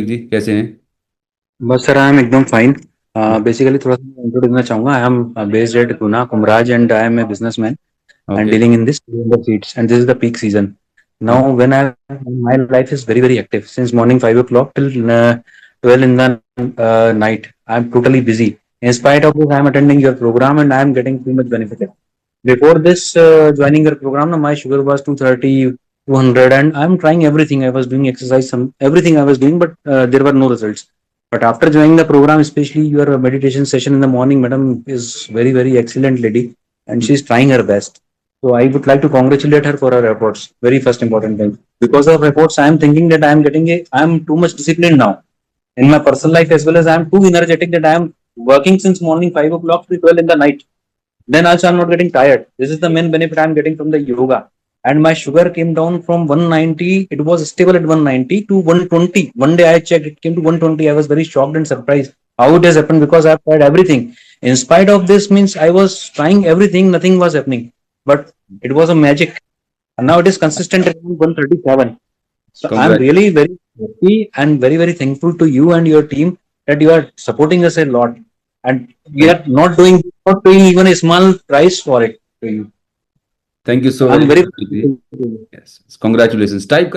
जी, कैसे हैं? बस सर आई एम एकदम फाइन. बेसिकली थोड़ा सा इंट्रो देना चाहूंगा. I am based at Guna Kumraj and I am a businessman and okay, dealing in this cylinder seats, and this is the peak season now. Okay, When I My life is very active since morning 5 o'clock till 12 in the night. I'm totally busy. In spite of this, I'm attending your program and I'm getting too much benefited. Before this, joining your program, my sugar was 230, 200, and I'm trying everything. I was doing exercise, some everything I was doing, but there were no results. But after joining the program, especially your meditation session in the morning, madam is very excellent lady, and she's trying her best. So I would like to congratulate her for her efforts. Very first important thing. Because of efforts, I am thinking that I am too much disciplined now in my personal life as well as I am too energetic that I am working since morning 5 o'clock to 12 in the night. Then also I'm not getting tired. This is the main benefit I'm getting from the yoga. And my sugar came down from 190. It was stable at 190 to 120. One day I checked, it came to 120. I was very shocked and surprised how it has happened because I've tried everything. In spite of this, means I was trying everything, nothing was happening. But it was a magic. And now it is consistent at 137. So I'm congrats. really very happy and very thankful to you and your team that you are supporting us a lot. And we Thank, are not doing even a small price for it to you. thank you So so I'm very very much, Preeti. Yes, congratulations. Type